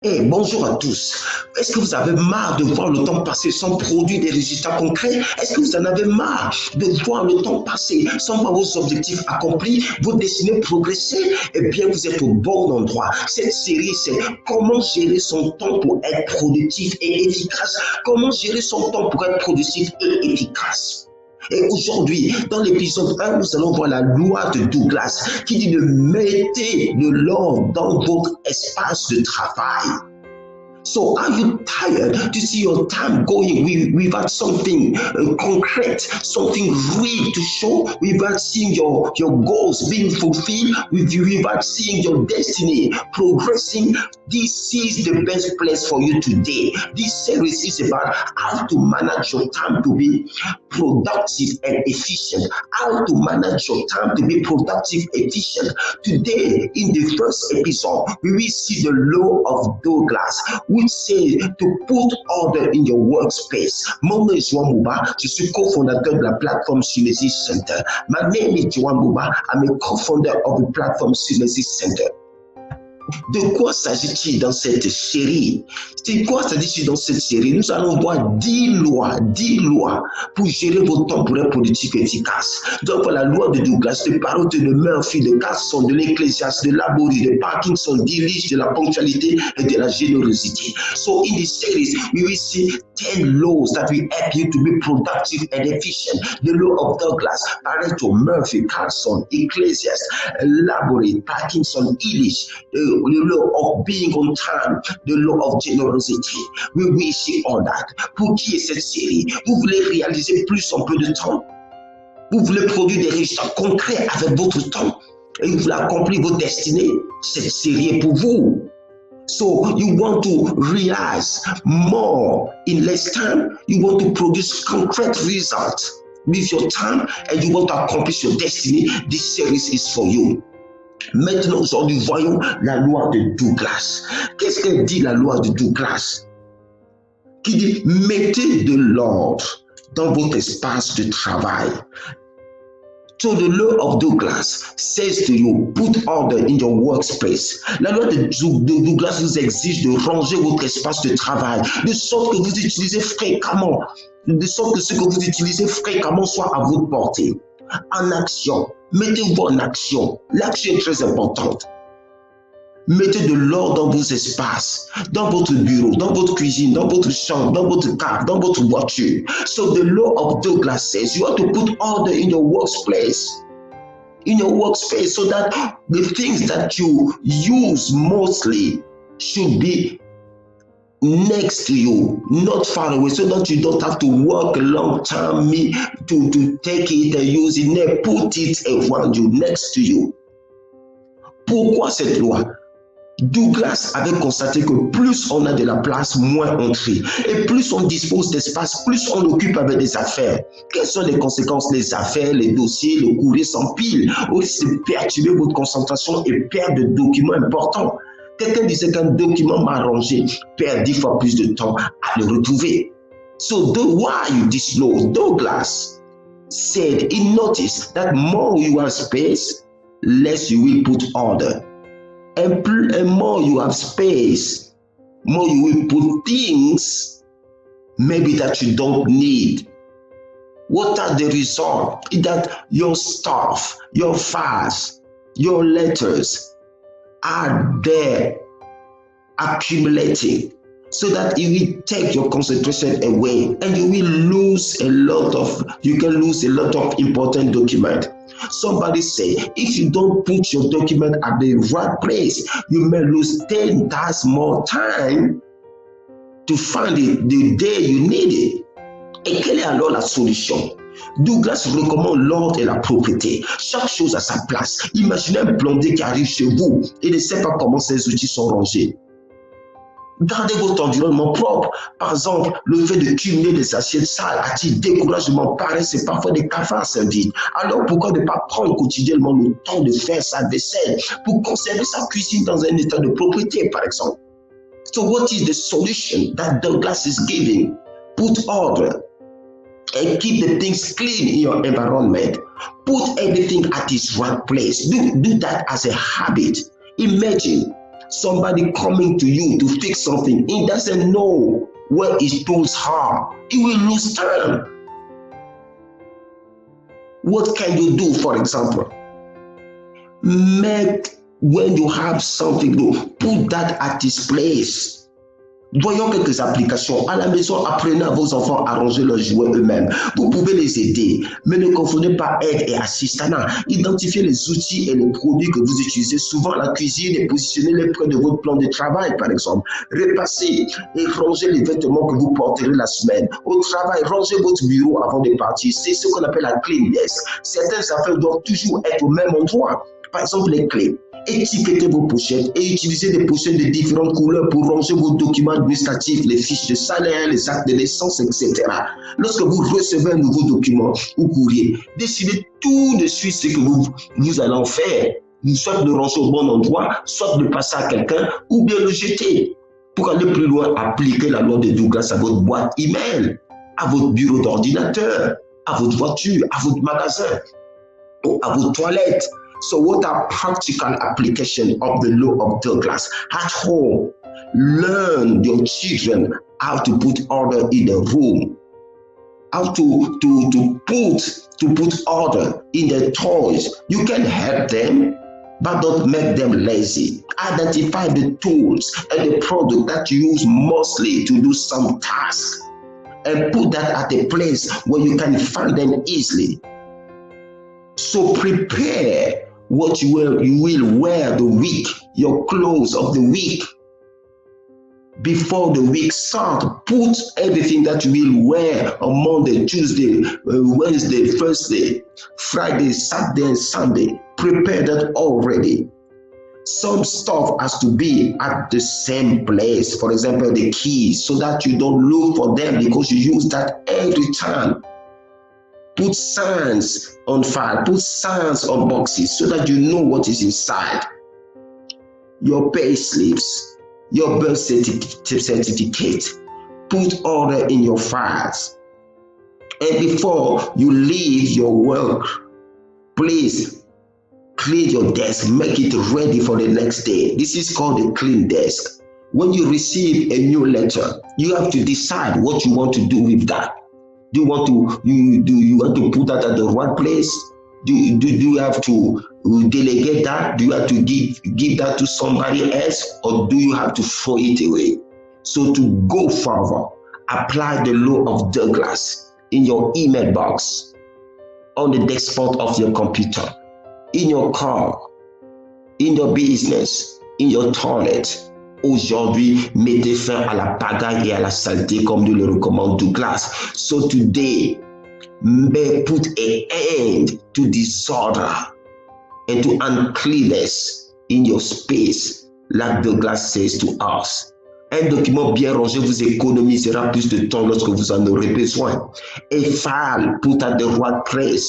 Hey, bonjour à tous. Est-ce que vous avez marre de voir le temps passer sans produire des résultats concrets? Est-ce que vous en avez marre de voir le temps passer sans voir vos objectifs accomplis, vos destinées progresser? Eh bien, vous êtes au bon endroit. Cette série, c'est comment gérer son temps pour être productif et efficace. Comment gérer son temps pour être productif et efficace. Et aujourd'hui, dans l'épisode 1, nous allons voir la loi de Douglas qui dit de mettre de l'ordre dans votre espace de travail. So are you tired to see your time going without something concrete, something real to show, without seeing your goals being fulfilled, without seeing your destiny progressing? This is the best place for you today. This series is about how to manage your time to be productive and efficient. How to manage your time to be productive, efficient. Today, in the first episode, we will see the law of Douglas, which says to put order in your workspace. Mon nom est Joan Bouba. Je suis co-fondateur de la plateforme Synesis Center. My name is Joan Bouba. I'm a co-founder of the platform Synesis Center. De quoi s'agit-il dans cette série? De quoi s'agit-il dans cette série? Nous allons voir 10 lois pour gérer votre temps pour être productif et efficace. Donc, la loi de Douglas, de Parrott, de Murphy, de Carson, de l'Ecclésiaste, de Laborie, de Parkinson, d'Illich, de la ponctualité et de la générosité. So, in this series, we will see 10 laws that will help you to be productive and efficient. The law of Douglas, Pareto, Murphy, Carson, Ecclesiastes, Laborie, Parkinson, Illich, the law of being on time, the law of generosity. We will see all that. Pour qui est cette série? Vous voulez réaliser plus en peu de temps? Vous voulez produire des résultats concrets avec votre temps? Et vous voulez accomplir votre destinée? Cette série est pour vous. So you want to realize more in less time. You want to produce concrete results with your time, and you want to accomplish your destiny. This series is for you. Maintenant, aujourd'hui, voyons la loi de Douglas. Qu'est-ce qu'elle dit, la loi de Douglas? Qui dit, mettez de l'ordre dans votre espace de travail. So the law of Douglas says to you, put order in your workspace. La loi de Douglas vous exige de ranger votre espace de travail, de sorte que vous utilisez fréquemment, de sorte que ce que vous utilisez fréquemment soit à votre portée. En action, mettez-vous en action. L'action est très importante. Mettez de l'ordre dans vos espaces, dans votre bureau, dans votre cuisine, dans votre chambre, dans votre car, dans votre voiture. So the law of Douglas says you have to put order in your workspace. In your workspace, so that the things that you use mostly should be next to you, not far away, so that you don't have to work a long time to take it and use it. Put it around you, next to you. Pourquoi cette loi? Douglas avait constaté que plus on a de la place, moins on trie. Et plus on dispose d'espace, plus on occupe avec des affaires. Quelles sont les conséquences? Les affaires, les dossiers, le courrier s'empile. Aussi, perturber votre concentration et perdre de documents importants. Quelqu'un disait qu'un document mal rangé perd 10 fois plus de temps à le retrouver. So why this law? Douglas said he noticed that more you have space, less you will put order. And more you have space, more you will put things maybe that you don't need. What are the results? That your stuff, your files, your letters are there accumulating, so that it will take your concentration away, and you can lose a lot of important documents. Somebody say, if you don't put your document at the right place, you may lose 10 times more time to find it the day you need it. Et quelle est alors la solution? Douglas recommande l'ordre et la propreté. Chaque chose à sa place. Imaginez un plombier qui arrive chez vous et ne sait pas comment ses outils sont rangés. Gardez votre environnement propre. Par exemple, le fait de cumuler des assiettes sales attire découragement, paresse et parfois des cafards servides. Alors pourquoi ne pas prendre quotidiennement le temps de faire sa vaisselle pour conserver sa cuisine dans un état de propreté, par exemple? So what is the solution that Douglas is giving? Put order and keep the things clean in your environment. Put everything at its right place. Do that as a habit. Imagine somebody coming to you to fix something, he doesn't know where his tools are. He will lose time. What can you do, for example? When you have something, put that at its place. Voyons quelques applications. À la maison, apprenez à vos enfants à ranger leurs jouets eux-mêmes. Vous pouvez les aider, mais ne confondez pas aide et assistanat. Identifiez les outils et les produits que vous utilisez souvent à la cuisine et positionnez-les près de votre plan de travail, par exemple. Repassez et rangez les vêtements que vous porterez la semaine. Au travail, rangez votre bureau avant de partir. C'est ce qu'on appelle la clean desk. Certaines affaires doivent toujours être au même endroit. Par exemple, les clés. Étiquetez vos pochettes et utilisez des pochettes de différentes couleurs pour ranger vos documents administratifs, les fiches de salaire, les actes de naissance, etc. Lorsque vous recevez un nouveau document ou courrier, décidez tout de suite ce que vous allez en faire. Soit le ranger au bon endroit, soit le passer à quelqu'un ou bien le jeter. Pour aller plus loin, appliquez la loi de Douglas à votre boîte email, à votre bureau d'ordinateur, à votre voiture, à votre magasin ou à vos toilettes. So what are practical applications of the law of Douglas? At home, learn your children how to put order in the room, how to put order in their toys. You can help them, but don't make them lazy. Identify the tools and the product that you use mostly to do some tasks, and put that at a place where you can find them easily. So prepare what you will wear the week, your clothes of the week. Before the week starts, put everything that you will wear on Monday, Tuesday, Wednesday, Thursday, Friday, Saturday, and Sunday. Prepare that already. Some stuff has to be at the same place. For example, the keys, so that you don't look for them because you use that every time. Put signs on file, put signs on boxes so that you know what is inside. Your pay slips, your birth certificate, put order in your files. And before you leave your work, please clean your desk, make it ready for the next day. This is called a clean desk. When you receive a new letter, you have to decide what you want to do with that. Do you want to put that at the right place? Do you have to delegate that? Do you have to give that to somebody else, or do you have to throw it away? So to go further, apply the law of Douglas in your email box, on the desktop of your computer, in your car, in your business, in your toilet. Aujourd'hui, mettez fin à la pagaille et à la saleté comme nous le recommande Douglas. So today, put an end to disorder and to uncleanness in your space, like Douglas says to us. Un document bien rangé vous économisera plus de temps lorsque vous en aurez besoin. A file put at the right place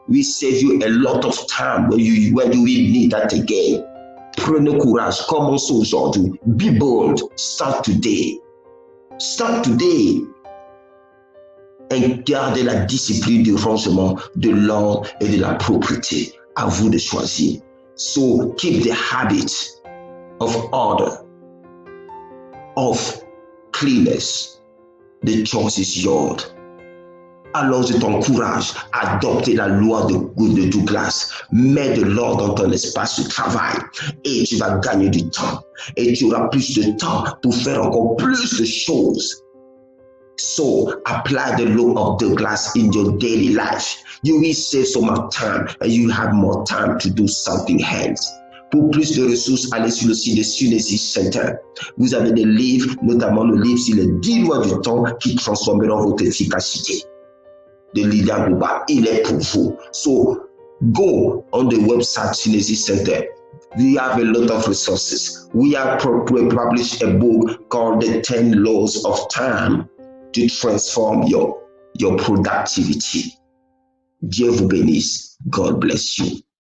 will save you a lot of time when you will need that again. Prenez courage, commencez aujourd'hui. Be bold, start today. Start today. Et gardez la discipline du rangement, de l'ordre et de la propreté. À vous de choisir. So keep the habit of order, of cleanness. The choice is yours. Alors je t'encourage à adopter la loi de Douglas. Mets de l'ordre dans ton espace de travail et tu vas gagner du temps. Et tu auras plus de temps pour faire encore plus de choses. So apply the law of Douglas in your daily life. You will save so much time and you have more time to do something else. Pour plus de ressources, allez sur le site de Synergy Center. Vous avez des livres, notamment le livre sur les 10 lois du temps qui transformeront votre efficacité. De Lydia Gouba, il est pour vous. So go on the website Synergy Center. We have a lot of resources. We have published a book called The 10 Laws of Time to transform your productivity. Dieu vous bénisse. God bless you.